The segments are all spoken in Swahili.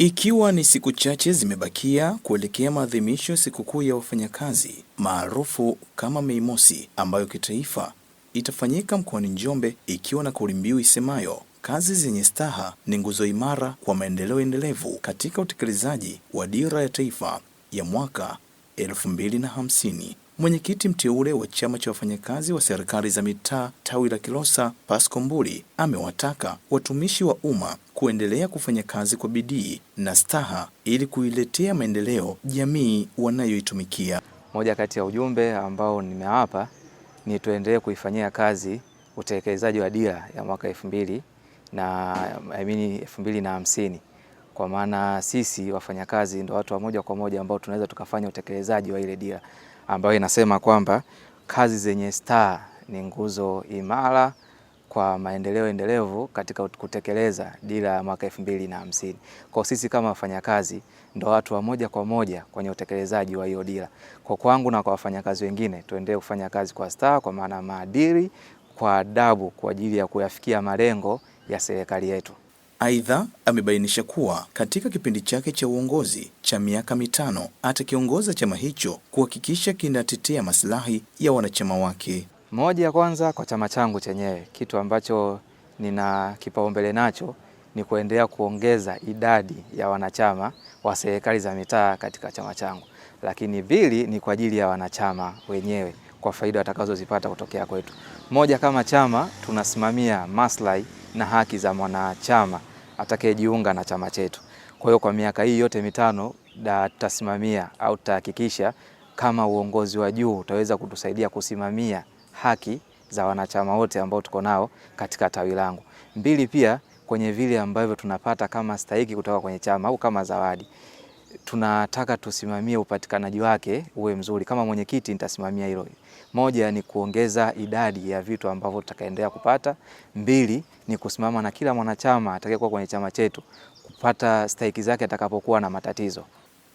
Ikiwa ni siku chache zimebakia kuelekea maadhimisho ya sikukuu ya wafanyakazi maarufu kama Mei Mosi, ambayo kitaifa itafanyika mkoani Njombe, ikiwa na kauli mbiu isemayo kazi zenye staha ni nguzo imara kwa maendeleo endelevu katika utekelezaji wa Dira ya Taifa ya mwaka 2050. Mwenyekiti mteule wa Chama cha Wafanyakazi wa Serikali za Mitaa tawi la Kilosa, Pasco Mbuli, amewataka watumishi wa umma kuendelea kufanya kazi kwa bidii na staha ili kuiletea maendeleo jamii wanayoitumikia. Moja kati ya ujumbe ambao nimewapa ni tuendelee kuifanyia kazi utekelezaji wa dira ya mwaka 2050, kwa maana sisi wafanyakazi ndio watu wa moja kwa moja ambao tunaweza tukafanya utekelezaji wa ile dira ambayo inasema kwamba kazi zenye staha ni nguzo imara kwa maendeleo endelevu katika kutekeleza dira ya mwaka 2050. Kwa sisi kama wafanyakazi ndio watu wa moja kwa moja kwenye utekelezaji wa hiyo dira. Kwa kwangu na kwa wafanyakazi wengine, tuendelee kufanya kazi kwa staha, kwa maana maadili, kwa adabu, kwa ajili ya kuyafikia malengo ya serikali yetu. Aidha, amebainisha kuwa katika kipindi chake cha uongozi cha miaka 5 atakiongoza chama hicho kuhakikisha kinatetea maslahi ya wanachama wake. Moja ya kwanza kwa chama changu chenyewe, kitu ambacho nina kipaumbele nacho ni kuendelea kuongeza idadi ya wanachama wa serikali za mitaa katika chama changu. Lakini pili ni kwa ajili ya wanachama wenyewe kwa faida watakazozipata kutokea kwetu. Moja, kama chama tunasimamia maslahi na haki za mwanachama atakayejiunga na chama chetu. Kwa hiyo kwa miaka hii yote 5 tutasimamia au tutahakikisha kama uongozi wa juu utaweza kutusaidia kusimamia haki za wanachama wote ambao tuko nao katika tawi langu. Mbili, pia kwenye vile ambavyo tunapata kama stahiki kutoka kwenye chama au kama zawadi, tunataka tusimamie upatikanaji wake uwe mzuri. Kama mwenyekiti nitasimamia hilo. Moja ni kuongeza idadi ya vitu ambavyo tutakaendelea kupata. Mbili ni kusimama na kila mwanachama atakayekuwa kwenye chama chetu kupata stahiki zake atakapokuwa na matatizo.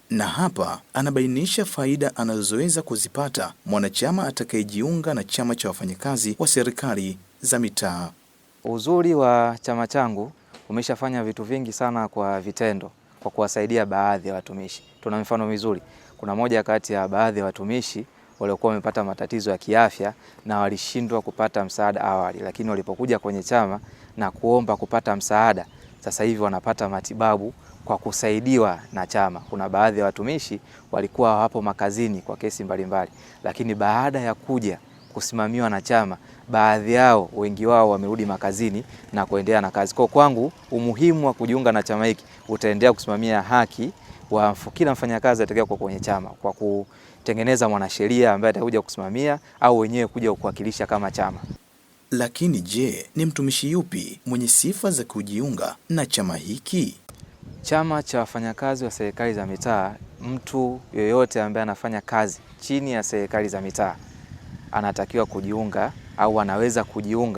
Na hapa anabainisha faida anazoweza kuzipata mwanachama atakayejiunga na chama cha wafanyakazi wa serikali za mitaa. Uzuri wa chama changu umeshafanya vitu vingi sana kwa vitendo kwa kuwasaidia baadhi ya watumishi. Tuna mifano mizuri. Kuna moja kati ya baadhi ya watumishi waliokuwa wamepata matatizo ya kiafya na walishindwa kupata msaada awali, lakini walipokuja kwenye chama na kuomba kupata msaada, sasa hivi wanapata matibabu kwa kusaidiwa na chama. Kuna baadhi ya watumishi walikuwa hawapo makazini kwa kesi mbalimbali, lakini baada ya kuja kusimamiwa na chama, baadhi yao, wengi wao wamerudi makazini na kuendelea na kazi. Kwa kwangu, umuhimu wa kujiunga na chama hiki utaendelea kusimamia haki wa kila mfanyakazi atakayekuwa kwenye chama kwa kutengeneza mwanasheria ambaye atakuja kusimamia au wenyewe kuja kuwakilisha kama chama. Lakini je, ni mtumishi yupi mwenye sifa za kujiunga na chama hiki? Chama cha wafanyakazi wa serikali za mitaa, mtu yoyote ambaye anafanya kazi chini ya serikali za mitaa anatakiwa kujiunga au anaweza kujiunga